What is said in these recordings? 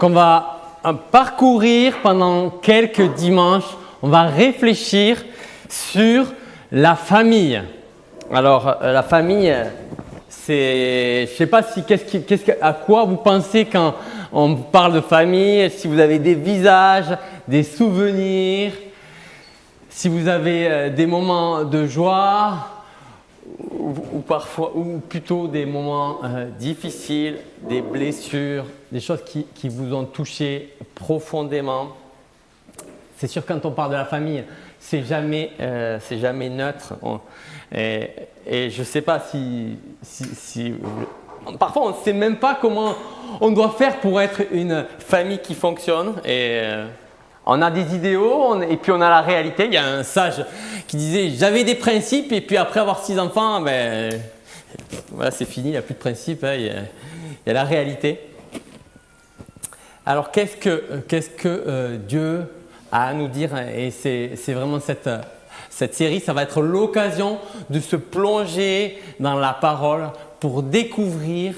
qu'on va parcourir pendant quelques dimanches. On va réfléchir sur la famille. Alors, la famille, c'est, je ne sais pas si, à quoi vous pensez quand on parle de famille, si vous avez des visages, des souvenirs, si vous avez des moments de joie ou plutôt des moments difficiles, des blessures, des choses qui vous ont touché profondément. C'est sûr, quand on parle de la famille, c'est jamais neutre. Et je ne sais pas si parfois, on ne sait même pas comment on doit faire pour être une famille qui fonctionne. Et on a des idéaux et puis on a la réalité. Il y a un sage qui disait « J'avais des principes et puis après avoir 6 enfants, ben, voilà, c'est fini, il n'y a plus de principes, hein, il y a la réalité. » Alors, qu'est-ce que Dieu a à nous dire? Et c'est vraiment cette série, ça va être l'occasion de se plonger dans la parole pour découvrir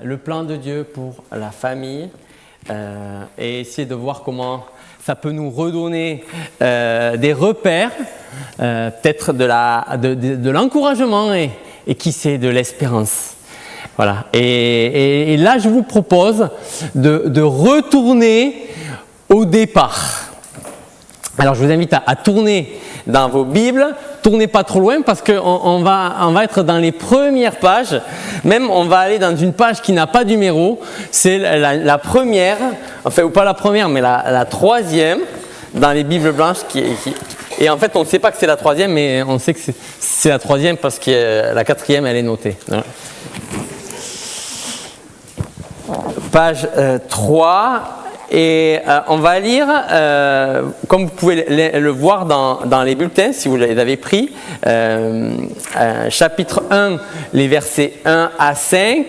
le plan de Dieu pour la famille et essayer de voir comment ça peut nous redonner des repères, peut-être de l'encouragement et qui sait, de l'espérance. Voilà. Et là, je vous propose de retourner au départ. Alors, je vous invite à tourner dans vos Bibles. Tournez pas trop loin parce qu'on va être dans les premières pages. Même, on va aller dans une page qui n'a pas de numéro. C'est la première, enfin, ou pas la première, mais la troisième dans les Bibles blanches. Et en fait, on ne sait pas que c'est la troisième, mais on sait que c'est la troisième parce que la quatrième, elle est notée. Voilà. Page 3. Et on va lire, comme vous pouvez le voir dans les bulletins, si vous les avez pris, chapitre 1, les versets 1 à 5,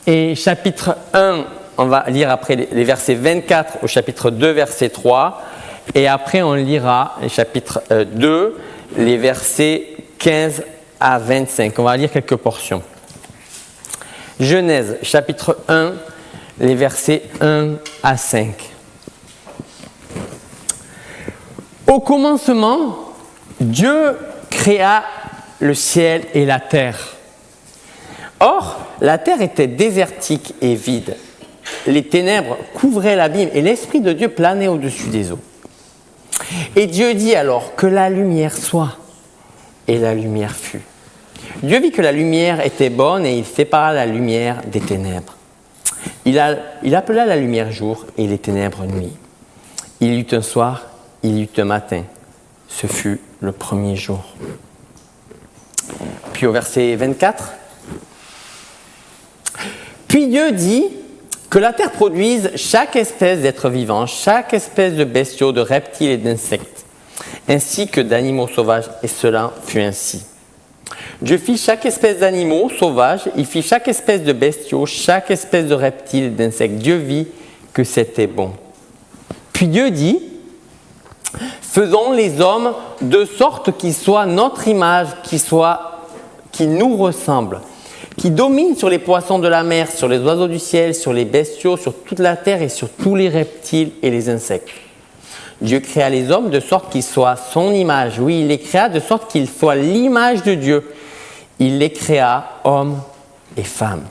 et chapitre 1, on va lire après les versets 24 au chapitre 2, verset 3, et après on lira le chapitre 2, les versets 15 à 25. On va lire quelques portions. Genèse, chapitre 1, les versets 1 à 5. Au commencement, Dieu créa le ciel et la terre. Or, la terre était désertique et vide. Les ténèbres couvraient l'abîme et l'Esprit de Dieu planait au-dessus des eaux. Et Dieu dit alors que la lumière soit. Et la lumière fut. Dieu vit que la lumière était bonne et il sépara la lumière des ténèbres. Il appela la lumière jour et les ténèbres nuit. Il y eut un soir, il y eut un matin. Ce fut le premier jour. Puis au verset 24. Puis Dieu dit que la terre produise chaque espèce d'être vivant, chaque espèce de bestiaux, de reptiles et d'insectes, ainsi que d'animaux sauvages, et cela fut ainsi. Dieu fit chaque espèce d'animaux sauvages, il fit chaque espèce de bestiaux, chaque espèce de reptiles et d'insectes. Dieu vit que c'était bon. Puis Dieu dit, faisons les hommes de sorte qu'ils soient notre image, qu'ils nous ressemblent, qui dominent sur les poissons de la mer, sur les oiseaux du ciel, sur les bestiaux, sur toute la terre et sur tous les reptiles et les insectes. Dieu créa les hommes de sorte qu'ils soient son image. Oui, il les créa de sorte qu'ils soient l'image de Dieu. Il les créa hommes et femmes.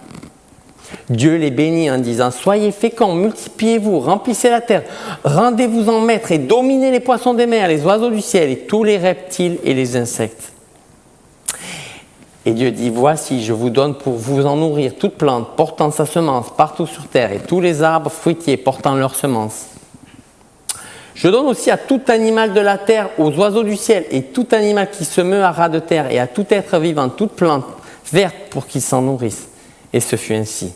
Dieu les bénit en disant « Soyez féconds, multipliez-vous, remplissez la terre, rendez-vous-en maîtres et dominez les poissons des mers, les oiseaux du ciel et tous les reptiles et les insectes. » Et Dieu dit « Voici, je vous donne pour vous en nourrir toute plante portant sa semence partout sur terre et tous les arbres fruitiers portant leur semence. Je donne aussi à tout animal de la terre, aux oiseaux du ciel et tout animal qui se meut à ras de terre et à tout être vivant, toute plante verte pour qu'ils s'en nourrissent. » Et ce fut ainsi.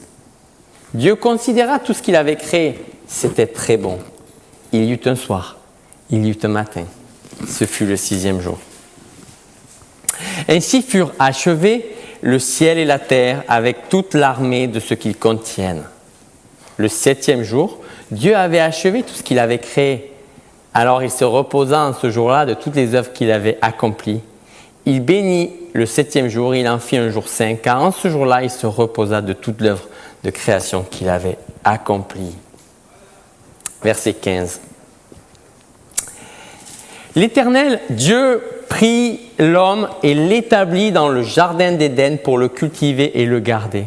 Dieu considéra tout ce qu'il avait créé. C'était très bon. Il y eut un soir, il y eut un matin. Ce fut le 6e jour. Ainsi furent achevés le ciel et la terre avec toute l'armée de ce qu'ils contiennent. Le 7e jour, Dieu avait achevé tout ce qu'il avait créé. Alors il se reposa en ce jour-là de toutes les œuvres qu'il avait accomplies. Il bénit le 7e jour, il en fit un jour saint, car en ce jour-là, il se reposa de toute l'œuvre de création qu'il avait accomplie. verset 15. L'Éternel Dieu prit l'homme et l'établit dans le jardin d'Éden pour le cultiver et le garder.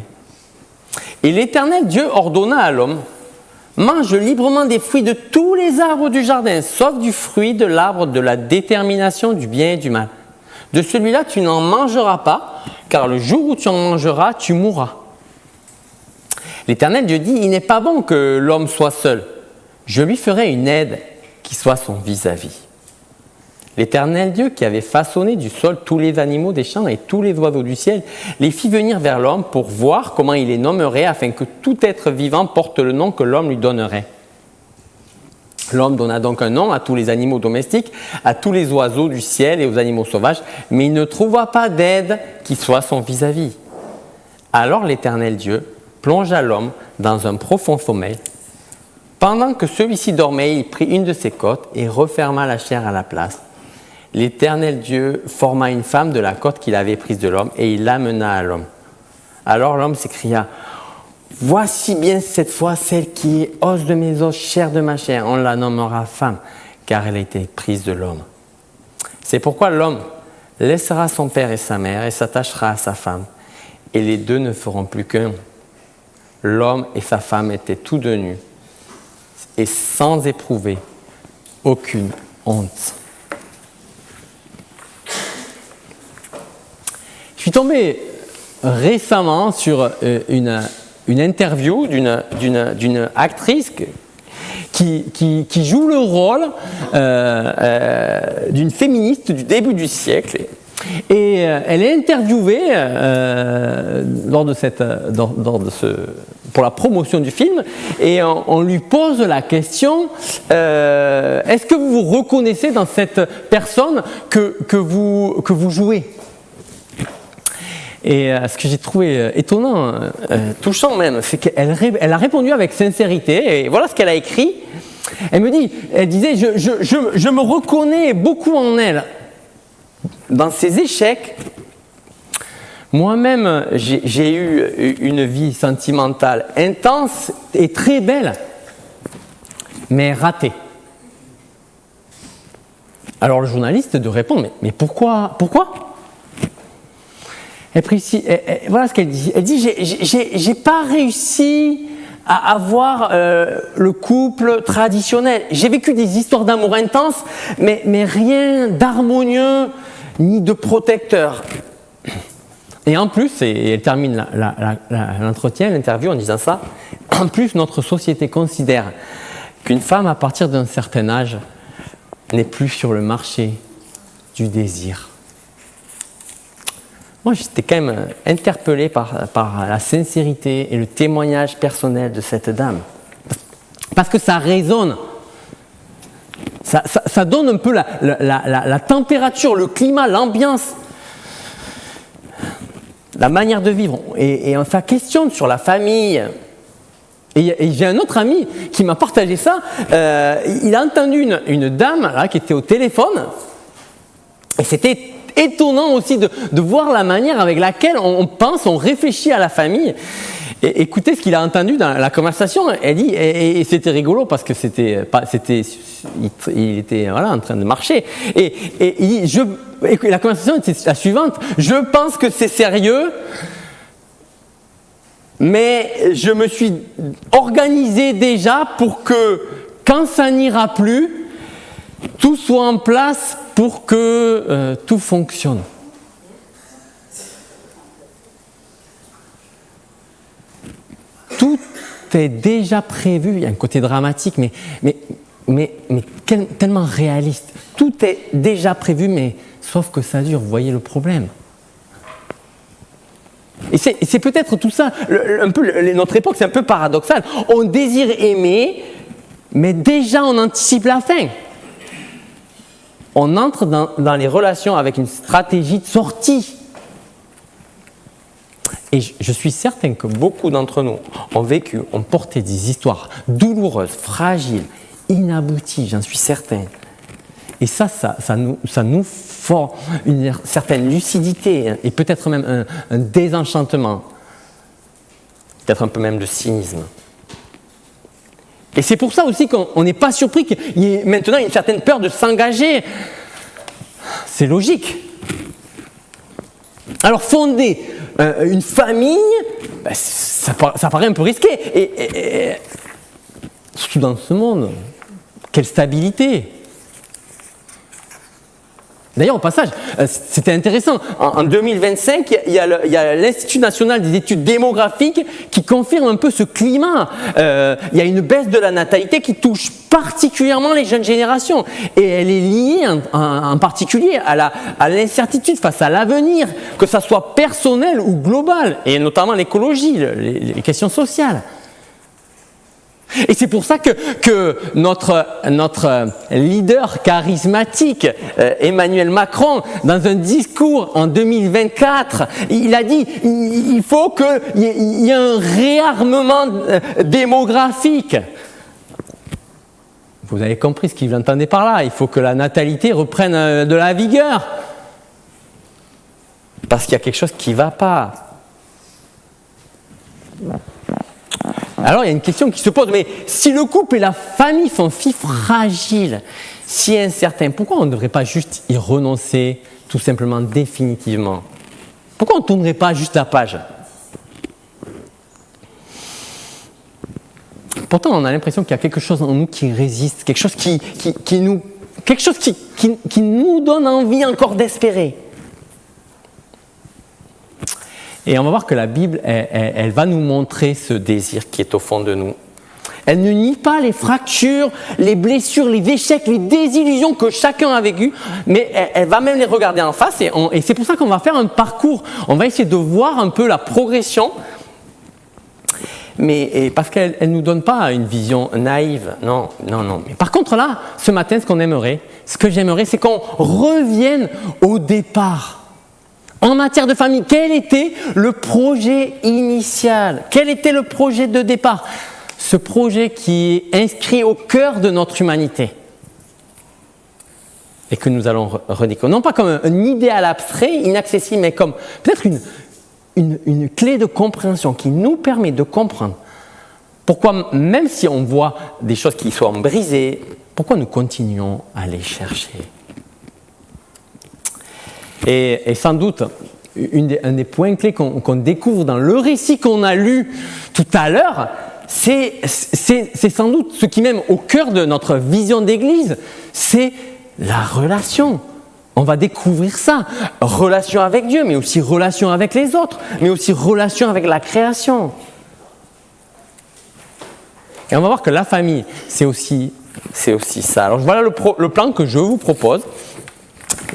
Et l'Éternel Dieu ordonna à l'homme: mange librement des fruits de tous les arbres du jardin, sauf du fruit de l'arbre de la détermination du bien et du mal. De celui-là, tu n'en mangeras pas, car le jour où tu en mangeras, tu mourras. L'Éternel Dieu dit: il n'est pas bon que l'homme soit seul. Je lui ferai une aide qui soit son vis-à-vis. L'Éternel Dieu, qui avait façonné du sol tous les animaux des champs et tous les oiseaux du ciel, les fit venir vers l'homme pour voir comment il les nommerait, afin que tout être vivant porte le nom que l'homme lui donnerait. L'homme donna donc un nom à tous les animaux domestiques, à tous les oiseaux du ciel et aux animaux sauvages, mais il ne trouva pas d'aide qui soit son vis-à-vis. Alors l'Éternel Dieu plongea l'homme dans un profond sommeil. Pendant que celui-ci dormait, il prit une de ses côtes et referma la chair à la place. L'Éternel Dieu forma une femme de la côte qu'il avait prise de l'homme et il l'amena à l'homme. Alors l'homme s'écria: voici bien cette fois celle qui est os de mes os, chair de ma chair. On la nommera femme, car elle a été prise de l'homme. C'est pourquoi l'homme laissera son père et sa mère et s'attachera à sa femme, et les deux ne feront plus qu'un. L'homme et sa femme étaient tous deux nus et sans éprouver aucune honte. Je suis tombé récemment sur une interview d'une actrice qui joue le rôle d'une féministe du début du siècle. Et elle est interviewée pour la promotion du film, et on lui pose la question: est-ce que vous vous reconnaissez dans cette personne que vous jouez? Et ce que j'ai trouvé étonnant, touchant même, c'est qu'elle a répondu avec sincérité, et voilà ce qu'elle a écrit. Elle disait: je me reconnais beaucoup en elle. Dans ses échecs, moi-même, j'ai eu une vie sentimentale intense et très belle, mais ratée. Alors le journaliste de répondre: mais pourquoi voilà ce qu'elle dit. Elle dit: j'ai pas réussi à avoir le couple traditionnel. J'ai vécu des histoires d'amour intenses, mais rien d'harmonieux ni de protecteur. Et en plus, et elle termine l'entretien, l'interview en disant ça: en plus, notre société considère qu'une femme à partir d'un certain âge n'est plus sur le marché du désir. Moi, j'étais quand même interpellé par la sincérité et le témoignage personnel de cette dame. Parce que ça résonne. Ça donne un peu la température, le climat, l'ambiance, la manière de vivre. Et ça questionne sur la famille. Et j'ai un autre ami qui m'a partagé ça. Il a entendu une dame là, qui était au téléphone. Et c'était étonnant aussi de voir la manière avec laquelle on pense, on réfléchit à la famille. Et écoutez ce qu'il a entendu dans la conversation. Elle dit, et c'était rigolo parce que il était voilà, en train de marcher. Et il dit, la conversation était la suivante: je pense que c'est sérieux, mais je me suis organisé déjà pour que quand ça n'ira plus, tout soit en place pour que tout fonctionne. Tout est déjà prévu. Il y a un côté dramatique, mais tellement réaliste. Tout est déjà prévu, mais sauf que ça dure. Vous voyez le problème. Et c'est peut-être tout ça. Notre époque, c'est un peu paradoxal. On désire aimer, mais déjà on anticipe la fin. On entre dans les relations avec une stratégie de sortie. Et je suis certain que beaucoup d'entre nous ont porté des histoires douloureuses, fragiles, inabouties, j'en suis certain. Et ça nous forme une certaine lucidité et peut-être même un désenchantement, peut-être un peu même de cynisme. Et c'est pour ça aussi qu'on n'est pas surpris qu'il y ait maintenant une certaine peur de s'engager. C'est logique. Alors fonder une famille, ça paraît un peu risqué. Et surtout dans ce monde, quelle stabilité! D'ailleurs, au passage, c'était intéressant. En 2025, il y a l'Institut national des études démographiques qui confirme un peu ce climat. Il y a une baisse de la natalité qui touche particulièrement les jeunes générations. Et elle est liée en particulier à l'incertitude face à l'avenir, que ça soit personnel ou global, et notamment l'écologie, les questions sociales. Et c'est pour ça que notre leader charismatique, Emmanuel Macron, dans un discours en 2024, il a dit il faut qu'il y ait un réarmement démographique. Vous avez compris ce qu'il entendait par là. Il faut que la natalité reprenne de la vigueur. Parce qu'il y a quelque chose qui ne va pas. Alors il y a une question qui se pose, mais si le couple et la famille sont si fragiles, si incertains, pourquoi on ne devrait pas juste y renoncer tout simplement définitivement? Pourquoi on ne tournerait pas juste la page? Pourtant on a l'impression qu'il y a quelque chose en nous qui résiste, quelque chose qui nous donne envie encore d'espérer. Et on va voir que la Bible, elle va nous montrer ce désir qui est au fond de nous. Elle ne nie pas les fractures, les blessures, les échecs, les désillusions que chacun a vécues, mais elle va même les regarder en face. Et c'est pour ça qu'on va faire un parcours. On va essayer de voir un peu la progression, mais parce qu'elle ne nous donne pas une vision naïve. Non. Mais par contre là, ce matin, ce que j'aimerais, c'est qu'on revienne au départ. En matière de famille, quel était le projet initial? Quel était le projet de départ? Ce projet qui est inscrit au cœur de notre humanité et que nous allons redécouvrir. Non pas comme un idéal abstrait, inaccessible, mais comme peut-être une clé de compréhension qui nous permet de comprendre pourquoi, même si on voit des choses qui sont brisées, pourquoi nous continuons à les chercher. Et sans doute, un des points clés qu'on découvre dans le récit qu'on a lu tout à l'heure, c'est sans doute ce qui même au cœur de notre vision d'Église, c'est la relation. On va découvrir ça. Relation avec Dieu, mais aussi relation avec les autres, mais aussi relation avec la création. Et on va voir que la famille, c'est aussi ça. Alors voilà le plan que je vous propose.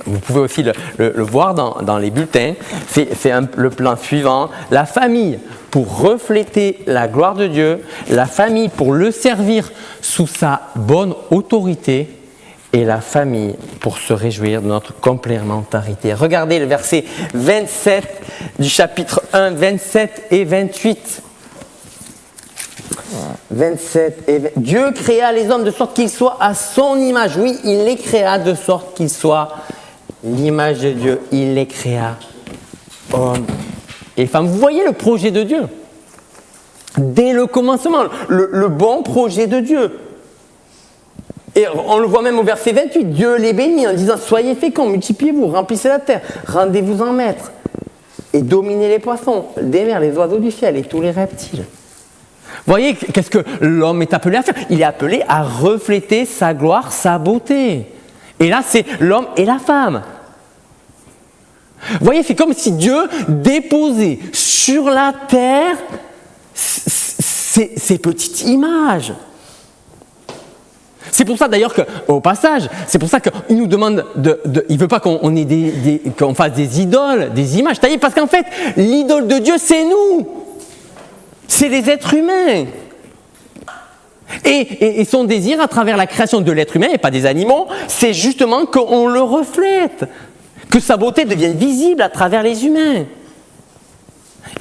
Vous pouvez aussi le voir dans les bulletins. C'est le plan suivant. La famille pour refléter la gloire de Dieu, la famille pour le servir sous sa bonne autorité et la famille pour se réjouir de notre complémentarité. Regardez le verset 27 du chapitre 1, 27 et 28. 27 et 20. Dieu créa les hommes de sorte qu'ils soient à son image. Oui, il les créa de sorte qu'ils soient l'image de Dieu. Il les créa, hommes et femmes. Vous voyez le projet de Dieu dès le commencement, le bon projet de Dieu. Et on le voit même au verset 28. Dieu les bénit en disant: soyez féconds, multipliez-vous, remplissez la terre, rendez-vous en maître et dominez les poissons des mers, les oiseaux du ciel et tous les reptiles. Vous voyez, qu'est-ce que l'homme est appelé à faire? Il est appelé à refléter sa gloire, sa beauté. Et là, c'est l'homme et la femme. Vous voyez, c'est comme si Dieu déposait sur la terre ces petites images. C'est pour ça d'ailleurs qu'au passage, c'est pour ça qu'il nous demande il ne veut pas qu'on ait qu'on fasse des idoles, des images. Parce qu'en fait, l'idole de Dieu, c'est nous. C'est les êtres humains. Et son désir à travers la création de l'être humain, et pas des animaux, c'est justement qu'on le reflète, que sa beauté devienne visible à travers les humains.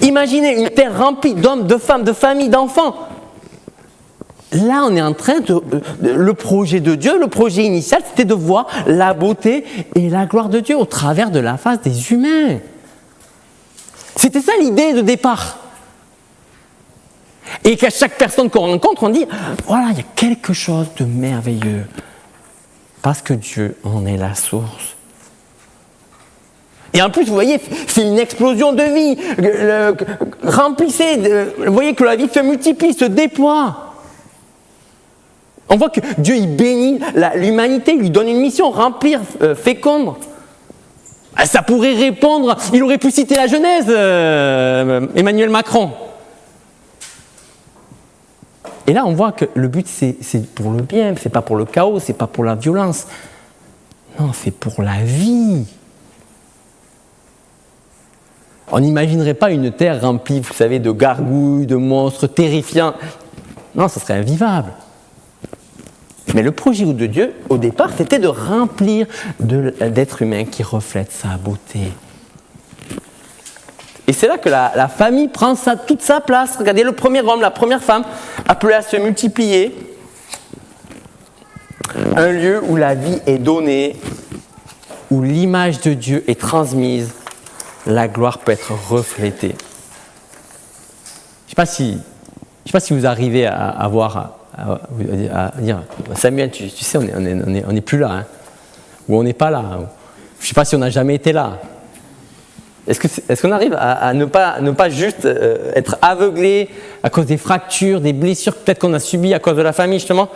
Imaginez une terre remplie d'hommes, de femmes, de familles, d'enfants. Là, on est en train le projet de Dieu, le projet initial, c'était de voir la beauté et la gloire de Dieu au travers de la face des humains. C'était ça l'idée de départ. Et qu'à chaque personne qu'on rencontre, on dit, voilà, il y a quelque chose de merveilleux. Parce que Dieu en est la source. Et en plus, vous voyez, c'est une explosion de vie. Vous voyez que la vie se multiplie, se déploie. On voit que Dieu, il bénit l'humanité, il lui donne une mission, remplir, fécondre. Ça pourrait répondre, il aurait pu citer la Genèse, Emmanuel Macron. Et là, on voit que le but, c'est pour le bien, c'est pas pour le chaos, c'est pas pour la violence. Non, c'est pour la vie. On n'imaginerait pas une terre remplie, vous savez, de gargouilles, de monstres terrifiants. Non, ce serait invivable. Mais le projet de Dieu, au départ, c'était de remplir d'êtres humains qui reflètent sa beauté. Et c'est là que la famille prend toute sa place. Regardez, le premier homme, la première femme, appelée à se multiplier. Un lieu où la vie est donnée, où l'image de Dieu est transmise, la gloire peut être reflétée. Je ne sais pas si vous arrivez à voir, à dire, Samuel, tu sais, on n'est plus là, hein, ou on n'est pas là. Je ne sais pas si on n'a jamais été là. Est-ce qu'on arrive à ne pas juste être aveuglé à cause des fractures, des blessures peut-être qu'on a subies à cause de la famille, justement?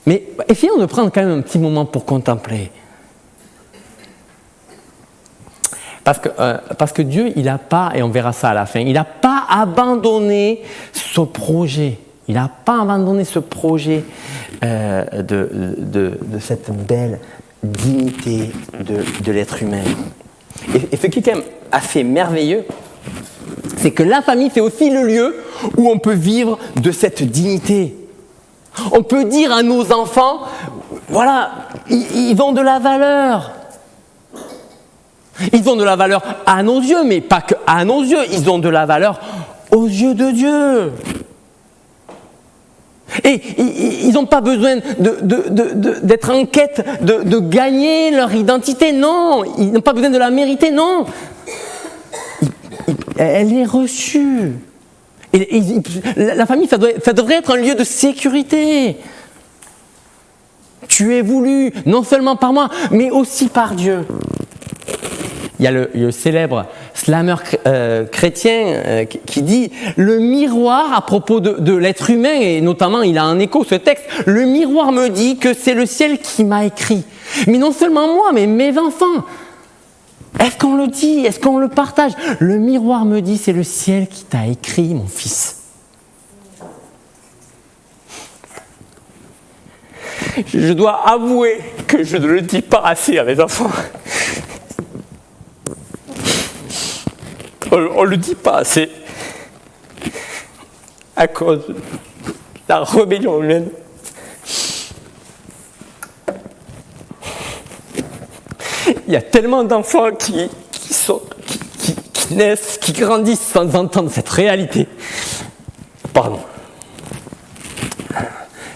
Mais essayons de prendre quand même un petit moment pour contempler. Parce que Dieu, il n'a pas, et on verra ça à la fin, il n'a pas abandonné ce projet. Il n'a pas abandonné ce projet de cette belle dignité de l'être humain. Et ce qui est quand même assez merveilleux, c'est que la famille, c'est aussi le lieu où on peut vivre de cette dignité. On peut dire à nos enfants, voilà, ils ont de la valeur. Ils ont de la valeur à nos yeux, mais pas que à nos yeux, ils ont de la valeur aux yeux de Dieu. Et ils n'ont pas besoin d'être en quête de gagner leur identité, non. Ils n'ont pas besoin de la mériter, non. Elle est reçue. Et la famille, ça devrait être un lieu de sécurité. Tu es voulu, non seulement par moi, mais aussi par Dieu. Il y a le célèbre slammer chrétien qui dit « Le miroir, à propos de l'être humain, et notamment il a un écho ce texte, le miroir me dit que c'est le ciel qui m'a écrit. Mais non seulement moi, mais mes enfants. Est-ce qu'on le dit? Est-ce qu'on le partage? Le miroir me dit c'est le ciel qui t'a écrit, mon fils. » Je dois avouer que je ne le dis pas assez à mes enfants. On ne le dit pas assez à cause de la rébellion humaine. Il y a tellement d'enfants qui naissent, qui grandissent sans entendre cette réalité. Pardon.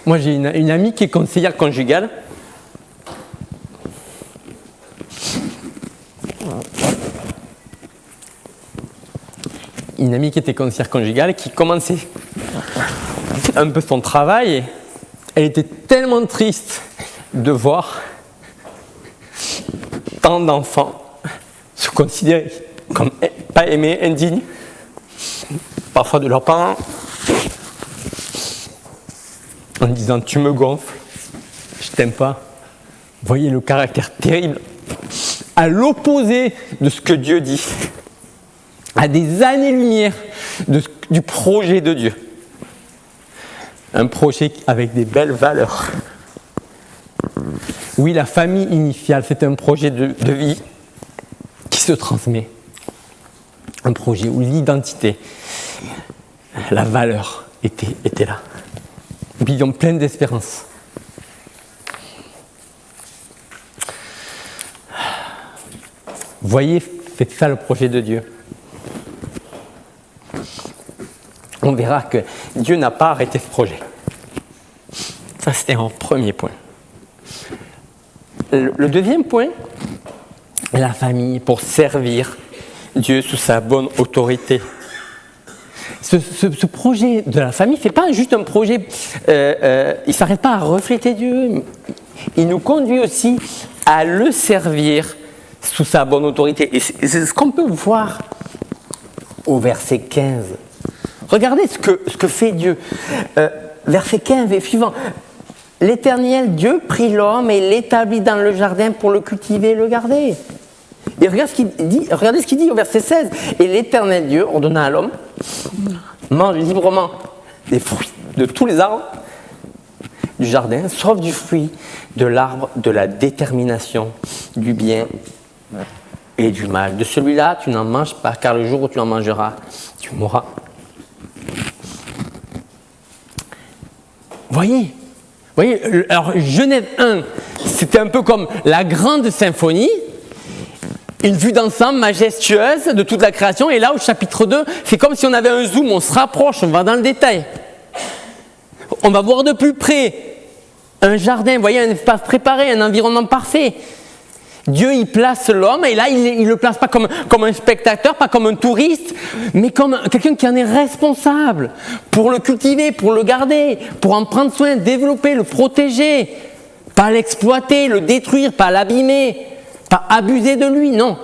Moi, j'ai une amie qui est conseillère conjugale. Une amie qui était conseillère conjugale, qui commençait un peu son travail. Elle était tellement triste de voir tant d'enfants se considérer comme pas aimés, indignes, parfois de leurs parents, en disant « tu me gonfles, je t'aime pas ». Vous voyez le caractère terrible, à l'opposé de ce que Dieu dit, à des années-lumière du projet de Dieu. Un projet avec des belles valeurs. Oui, la famille initiale, c'est un projet de vie qui se transmet. Un projet où l'identité, la valeur était là. Une vision pleine d'espérance. Vous voyez, c'est ça le projet de Dieu. On verra que Dieu n'a pas arrêté ce projet. Ça, c'était un premier point. Le deuxième point, la famille pour servir Dieu sous sa bonne autorité. ce projet de la famille, ce n'est pas juste un projet, il ne s'arrête pas à refléter Dieu, il nous conduit aussi à le servir sous sa bonne autorité. Et c'est ce qu'on peut voir au verset 15. Regardez ce que fait Dieu. Verset 15 et suivant. L'Éternel Dieu prit l'homme et l'établit dans le jardin pour le cultiver et le garder. Et regardez ce qu'il dit au verset 16. Et l'Éternel Dieu ordonna à l'homme, mange librement des fruits de tous les arbres du jardin, sauf du fruit de l'arbre de la détermination du bien et du mal. De celui-là, tu n'en manges pas, car le jour où tu en mangeras, tu mourras. Voyez, alors Genèse 1, c'était un peu comme la grande symphonie, une vue d'ensemble majestueuse de toute la création, et là au chapitre 2, c'est comme si on avait un zoom, on se rapproche, on va dans le détail. On va voir de plus près un jardin, vous voyez, un espace préparé, un environnement parfait. Dieu, il place l'homme, et là, il ne le place pas comme un spectateur, pas comme un touriste, mais comme quelqu'un qui en est responsable pour le cultiver, pour le garder, pour en prendre soin, développer, le protéger, pas l'exploiter, le détruire, pas l'abîmer, pas abuser de lui, non.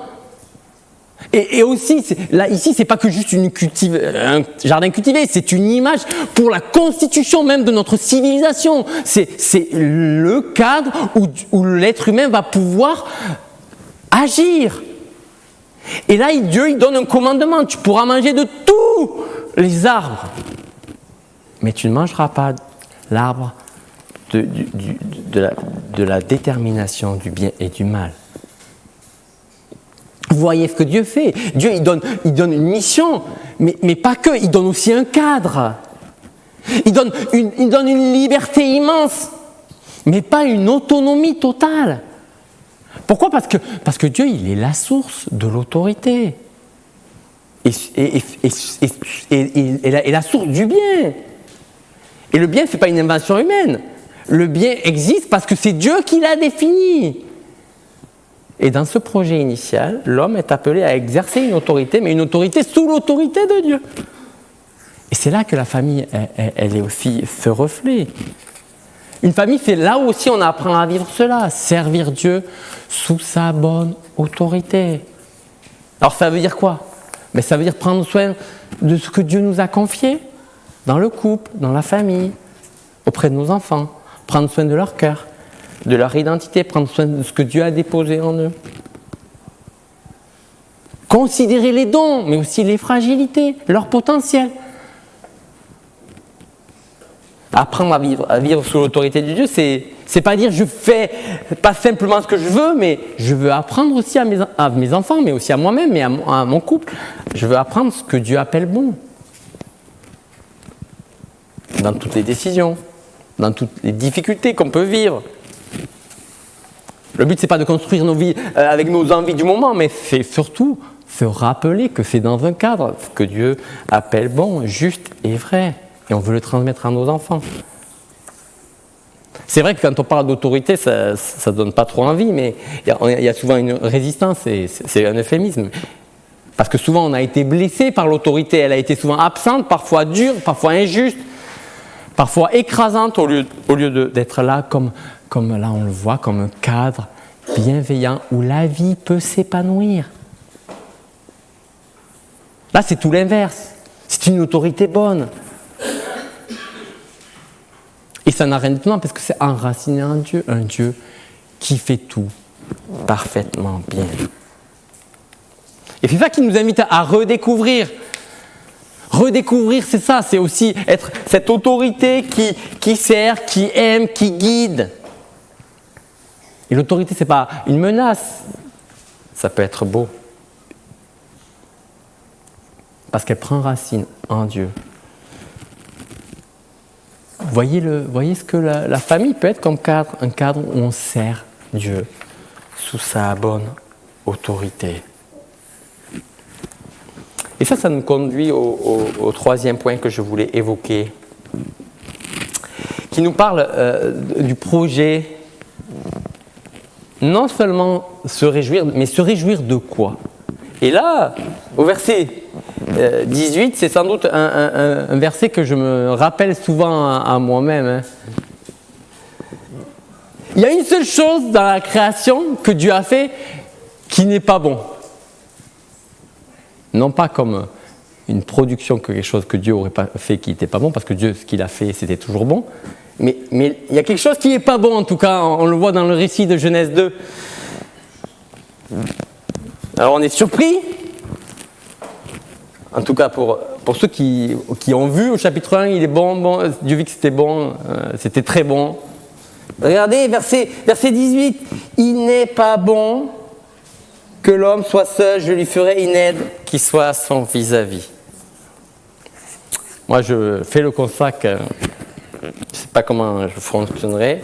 Et aussi, là, ici, c'est pas que juste un jardin cultivé, c'est une image pour la constitution même de notre civilisation. C'est le cadre où l'être humain va pouvoir agir. Et là, Dieu, il donne un commandement. Tu pourras manger de tous les arbres. Mais tu ne mangeras pas l'arbre de la détermination du bien et du mal. Vous voyez ce que Dieu fait. Dieu, il donne une mission, mais pas que, il donne aussi un cadre. Il donne une liberté immense, mais pas une autonomie totale. Pourquoi ? Parce que Dieu, il est la source de l'autorité. Et la source du bien. Et le bien, ce n'est pas une invention humaine. Le bien existe parce que c'est Dieu qui l'a défini. Et dans ce projet initial, l'homme est appelé à exercer une autorité, mais une autorité sous l'autorité de Dieu. Et c'est là que la famille, elle est aussi ce reflet. Une famille, c'est là où aussi on apprend à vivre cela, servir Dieu sous sa bonne autorité. Alors ça veut dire quoi ? Mais ça veut dire prendre soin de ce que Dieu nous a confié dans le couple, dans la famille, auprès de nos enfants, prendre soin de leur cœur, de leur identité, prendre soin de ce que Dieu a déposé en eux. Considérer les dons, mais aussi les fragilités, leur potentiel. Apprendre à vivre sous l'autorité de Dieu, c'est pas dire je fais pas simplement ce que je veux, mais je veux apprendre aussi à mes enfants, mais aussi à moi-même, et à mon couple. Je veux apprendre ce que Dieu appelle bon. Dans toutes les décisions, dans toutes les difficultés qu'on peut vivre. Le but, c'est pas de construire nos vies avec nos envies du moment, mais c'est surtout se rappeler que c'est dans un cadre que Dieu appelle bon, juste et vrai. Et on veut le transmettre à nos enfants. C'est vrai que quand on parle d'autorité, ça ne donne pas trop envie, mais il y a souvent une résistance, et c'est un euphémisme. Parce que souvent, on a été blessé par l'autorité. Elle a été souvent absente, parfois dure, parfois injuste, parfois écrasante, au lieu d'être là comme là on le voit, comme un cadre bienveillant où la vie peut s'épanouir. Là, c'est tout l'inverse. C'est une autorité bonne. Et ça n'a rien d'étonnant parce que c'est enraciné en Dieu, un Dieu qui fait tout parfaitement bien. Et c'est ça qui nous invite à redécouvrir. Redécouvrir, c'est ça, c'est aussi être cette autorité qui sert, qui aime, qui guide. Et l'autorité, ce n'est pas une menace, ça peut être beau. Parce qu'elle prend racine en Dieu. Voyez ce que la famille peut être comme cadre, un cadre où on sert Dieu sous sa bonne autorité. Et ça nous conduit au troisième point que je voulais évoquer, qui nous parle du projet, non seulement se réjouir, mais se réjouir de quoi ? Et là, au verset 18, c'est sans doute un verset que je me rappelle souvent à moi-même. Hein. Il y a une seule chose dans la création que Dieu a fait qui n'est pas bon. Non pas comme une production, que quelque chose que Dieu aurait pas fait qui n'était pas bon, parce que Dieu, ce qu'il a fait, c'était toujours bon. Mais il y a quelque chose qui n'est pas bon, en tout cas, on le voit dans le récit de Genèse 2. Alors on est surpris, en tout cas pour ceux qui ont vu au chapitre 1, il est bon, Dieu vit que c'était bon, c'était très bon. Regardez, verset 18, il n'est pas bon que l'homme soit seul, je lui ferai une aide qui soit son vis-à-vis. Moi, je fais le constat que je ne sais pas comment je fonctionnerai.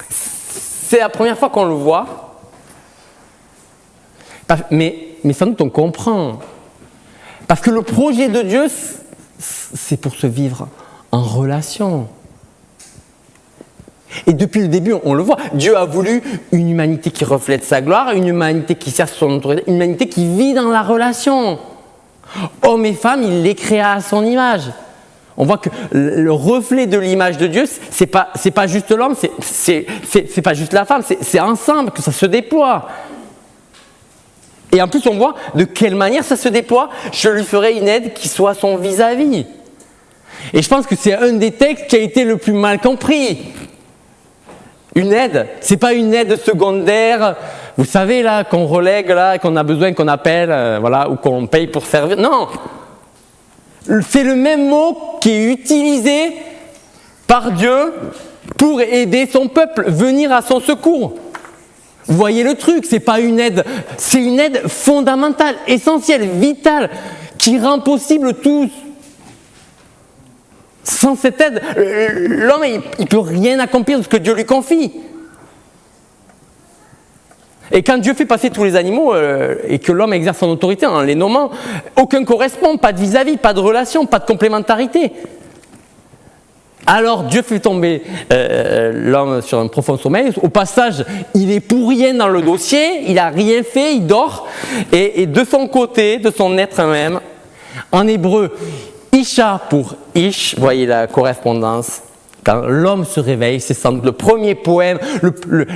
C'est la première fois qu'on le voit, mais sans doute on comprend. Parce que le projet de Dieu, c'est pour se vivre en relation. Et depuis le début, on le voit, Dieu a voulu une humanité qui reflète sa gloire, une humanité qui sert son autorité, une humanité qui vit dans la relation. Hommes et femmes, il les créa à son image. On voit que le reflet de l'image de Dieu, c'est pas juste l'homme, c'est pas juste la femme, c'est ensemble que ça se déploie. Et en plus, on voit de quelle manière ça se déploie. Je lui ferai une aide qui soit son vis-à-vis. Et je pense que c'est un des textes qui a été le plus mal compris. Une aide, c'est pas une aide secondaire, vous savez là, qu'on relègue là, qu'on a besoin, qu'on appelle, voilà, ou qu'on paye pour servir. Non, c'est le même mot qui est utilisé par Dieu pour aider son peuple, venir à son secours. Vous voyez le truc, c'est pas une aide, c'est une aide fondamentale, essentielle, vitale, qui rend possible tout. Sans cette aide, l'homme, il ne peut rien accomplir de ce que Dieu lui confie. Et quand Dieu fait passer tous les animaux et que l'homme exerce son autorité en les nommant, aucun correspond, pas de vis-à-vis, pas de relation, pas de complémentarité. Alors Dieu fait tomber l'homme sur un profond sommeil. Au passage, il est pour rien dans le dossier, il n'a rien fait, il dort. Et de son côté, de son être même, en hébreu, Isha pour Ish, voyez la correspondance. Quand l'homme se réveille, c'est sans doute le premier poème,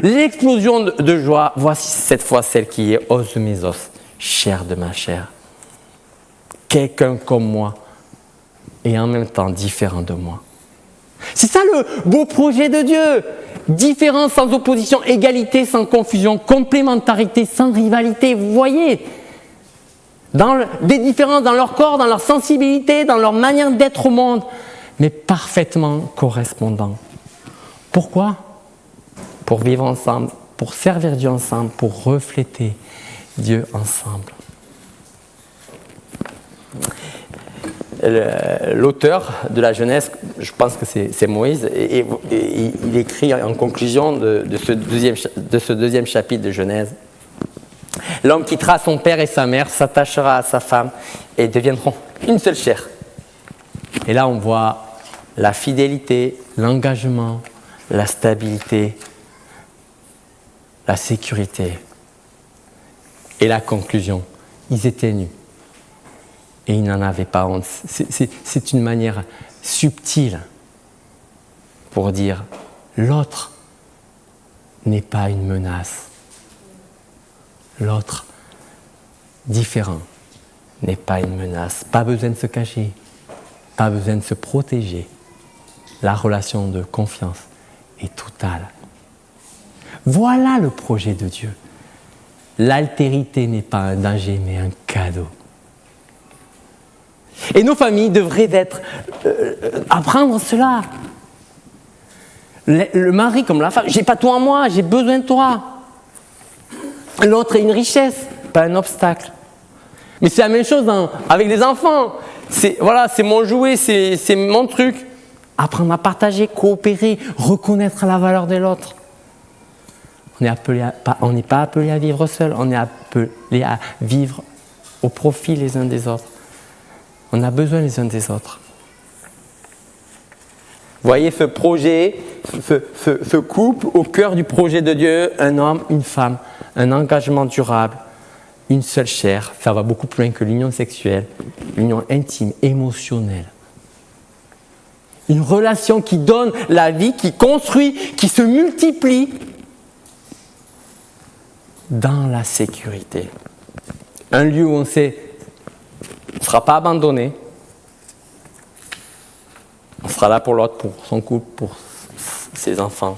l'explosion de joie. Voici cette fois celle qui est os de mes os, chair de ma chair. Quelqu'un comme moi et en même temps différent de moi. C'est ça le beau projet de Dieu. Différence sans opposition, égalité sans confusion, complémentarité sans rivalité. Vous voyez, des différences dans leur corps, dans leur sensibilité, dans leur manière d'être au monde, mais parfaitement correspondants. Pourquoi ? Pour vivre ensemble, pour servir Dieu ensemble, pour refléter Dieu ensemble. L'auteur de la Genèse, je pense que c'est Moïse, et il écrit en conclusion de ce deuxième chapitre de Genèse: l'homme quittera son père et sa mère, s'attachera à sa femme et deviendront une seule chair. Et là, on voit la fidélité, l'engagement, la stabilité, la sécurité. Et la conclusion, ils étaient nus. Et ils n'en avaient pas honte. C'est une manière subtile pour dire l'autre n'est pas une menace. L'autre différent n'est pas une menace. Pas besoin de se cacher, pas besoin de se protéger. La relation de confiance est totale. Voilà le projet de Dieu. L'altérité n'est pas un danger, mais un cadeau. Et nos familles devraient apprendre cela. Le mari comme la femme, j'ai pas toi en moi, j'ai besoin de toi. L'autre est une richesse, pas un obstacle. Mais c'est la même chose avec les enfants. C'est mon jouet, c'est mon truc. Apprendre à partager, coopérer, reconnaître la valeur de l'autre. On n'est pas appelé à vivre seul, on est appelé à vivre au profit les uns des autres. On a besoin les uns des autres. Vous voyez ce projet, ce couple au cœur du projet de Dieu, un homme, une femme, un engagement durable, une seule chair. Ça va beaucoup plus loin que l'union sexuelle, l'union intime, émotionnelle. Une relation qui donne la vie, qui construit, qui se multiplie dans la sécurité. Un lieu où on sait qu'on ne sera pas abandonné. On sera là pour l'autre, pour son couple, pour ses enfants.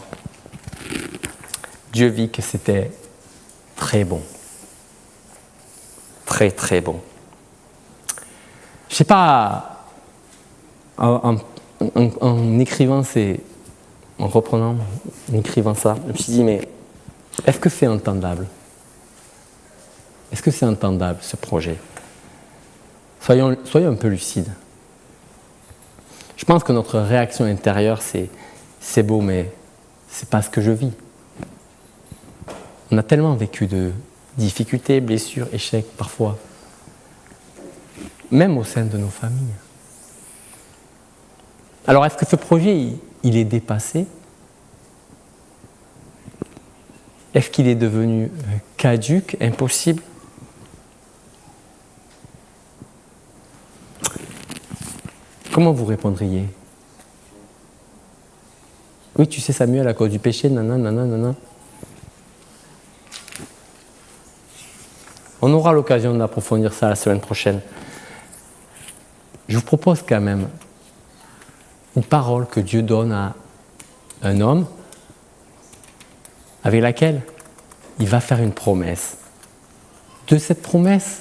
Dieu vit que c'était très bon. Très, très bon. Je ne sais pas, en écrivant en reprenant, en écrivant ça, je me suis dit, mais est-ce que c'est entendable? Est-ce que c'est entendable, ce projet? Soyons un peu lucides. Je pense que notre réaction intérieure, c'est beau, mais c'est pas ce que je vis. On a tellement vécu de difficultés, blessures, échecs, parfois, même au sein de nos familles. Alors, est-ce que ce projet, il est dépassé? Est-ce qu'il est devenu caduc, impossible? Comment vous répondriez? Oui, tu sais, Samuel, à cause du péché, nanana. On aura l'occasion d'approfondir ça la semaine prochaine. Je vous propose quand même une parole que Dieu donne à un homme avec laquelle il va faire une promesse. De cette promesse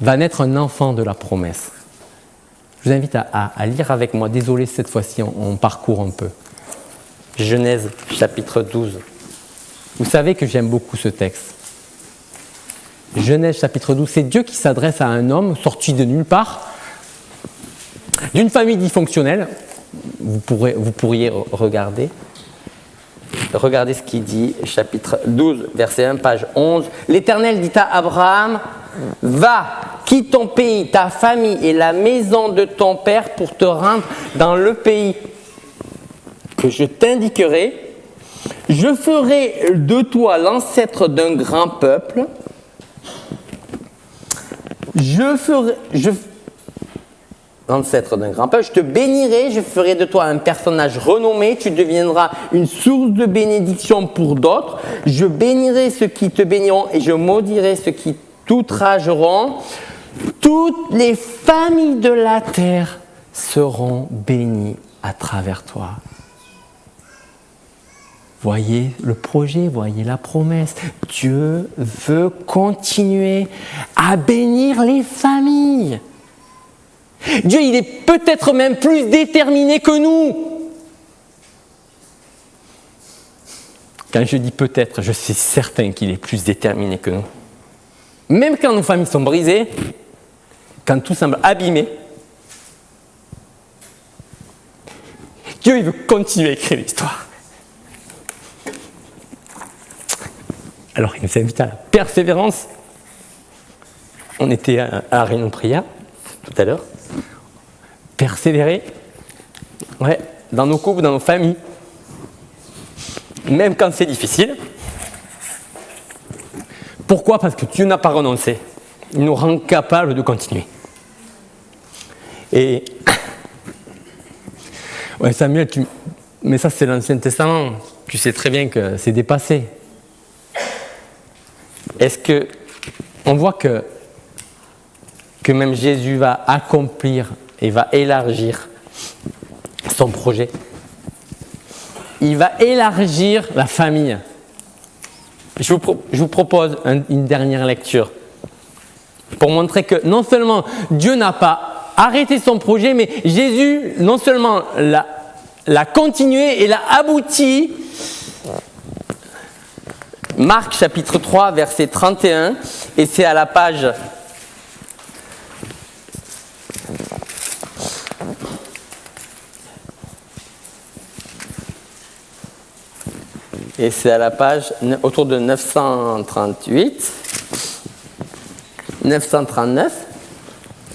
va naître un enfant de la promesse. Je vous invite à lire avec moi. Désolé, cette fois-ci, on parcourt un peu. Genèse, chapitre 12. Vous savez que j'aime beaucoup ce texte. Genèse, chapitre 12, c'est Dieu qui s'adresse à un homme sorti de nulle part, d'une famille dysfonctionnelle. Vous pourriez regarder. Regardez ce qu'il dit, chapitre 12, verset 1, page 11. L'Éternel dit à Abraham, « Va, quitte ton pays, ta famille et la maison de ton père pour te rendre dans le pays que je t'indiquerai. Je ferai de toi l'ancêtre d'un grand peuple. L'ancêtre d'un grand peuple, je te bénirai, je ferai de toi un personnage renommé, tu deviendras une source de bénédiction pour d'autres. Je bénirai ceux qui te béniront et je maudirai ceux qui t'outrageront. Toutes les familles de la terre seront bénies à travers toi. » Voyez le projet, voyez la promesse. Dieu veut continuer à bénir les familles. Dieu, il est peut-être même plus déterminé que nous. Quand je dis peut-être, je suis certain qu'il est plus déterminé que nous. Même quand nos familles sont brisées, quand tout semble abîmé, Dieu, il veut continuer à écrire l'histoire. Alors, il nous invite à la persévérance. On était à la réunion de prière tout à l'heure. Persévérer, dans nos couples, dans nos familles, même quand c'est difficile. Pourquoi? Parce que Dieu n'a pas renoncé. Il nous rend capables de continuer. Et Samuel, mais ça c'est l'Ancien Testament. Tu sais très bien que c'est dépassé. Est-ce que on voit que même Jésus va accomplir et va élargir son projet? Il va élargir la famille. Je vous propose une dernière lecture pour montrer que non seulement Dieu n'a pas arrêté son projet, mais Jésus non seulement l'a continué et l'a abouti. Marc chapitre 3 verset 31 et c'est à la page autour de 938, 939.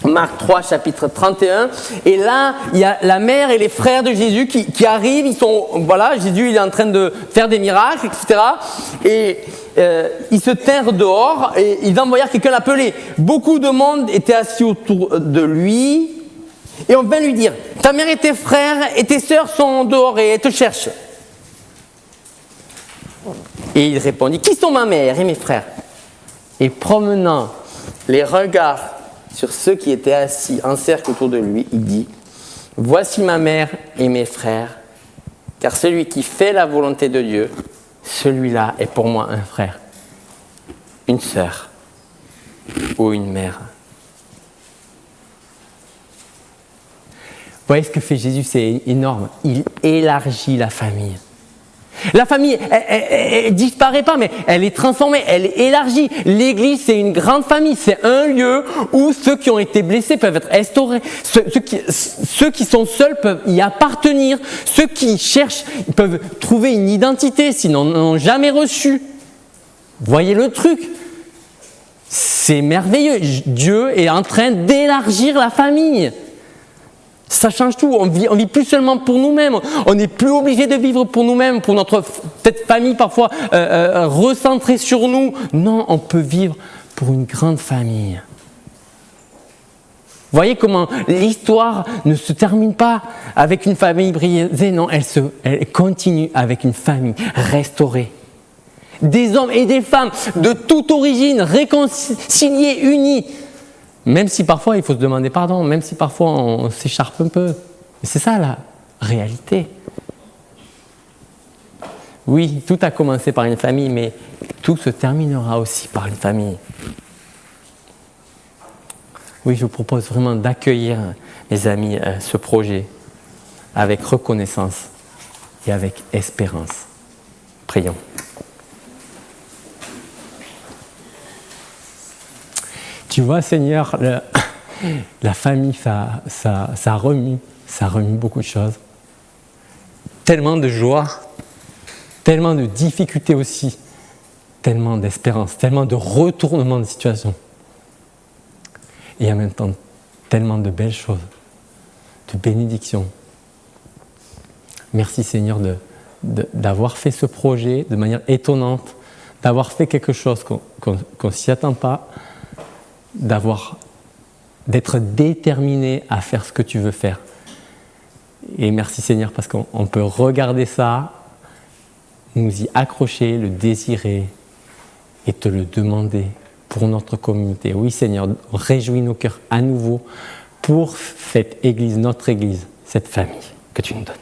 Marc 3, chapitre 31. Et là, il y a la mère et les frères de Jésus qui arrivent. Jésus il est en train de faire des miracles, etc. Et ils se tinrent dehors et ils envoyèrent quelqu'un l'appeler. Beaucoup de monde était assis autour de lui et on vint lui dire, ta mère et tes frères et tes sœurs sont dehors et elles te cherchent. Et il répondit, qui sont ma mère et mes frères? Et promenant les regards sur ceux qui étaient assis en cercle autour de lui, il dit, voici ma mère et mes frères, car celui qui fait la volonté de Dieu, celui-là est pour moi un frère, une sœur ou une mère. Vous voyez ce que fait Jésus, c'est énorme. Il élargit la famille. La famille, elle disparaît pas, mais elle est transformée, elle est élargie. L'Église, c'est une grande famille. C'est un lieu où ceux qui ont été blessés peuvent être restaurés. Ceux qui sont seuls peuvent y appartenir. Ceux qui cherchent peuvent trouver une identité, sinon n'ont jamais reçu. Voyez le truc. C'est merveilleux. Dieu est en train d'élargir la famille. Ça change tout, on vit plus seulement pour nous-mêmes, on n'est plus obligé de vivre pour nous-mêmes, pour notre peut-être famille parfois recentrée sur nous. Non, on peut vivre pour une grande famille. Vous voyez comment l'histoire ne se termine pas avec une famille brisée, non, elle continue avec une famille restaurée. Des hommes et des femmes de toute origine, réconciliés, unis. Même si parfois il faut se demander pardon, même si parfois on s'écharpe un peu. C'est ça la réalité. Oui, tout a commencé par une famille, mais tout se terminera aussi par une famille. Oui, je vous propose vraiment d'accueillir, mes amis, ce projet avec reconnaissance et avec espérance. Prions. Tu vois, Seigneur, la famille, ça remue beaucoup de choses. Tellement de joie, tellement de difficultés aussi, tellement d'espérance, tellement de retournement de situation. Et en même temps, tellement de belles choses, de bénédictions. Merci Seigneur d'avoir fait ce projet de manière étonnante, d'avoir fait quelque chose qu'on ne s'y attend pas, d'être déterminé à faire ce que tu veux faire. Et merci Seigneur parce qu'on peut regarder ça, nous y accrocher, le désirer et te le demander pour notre communauté. Oui Seigneur, réjouis nos cœurs à nouveau pour cette Église, notre Église, cette famille que tu nous donnes.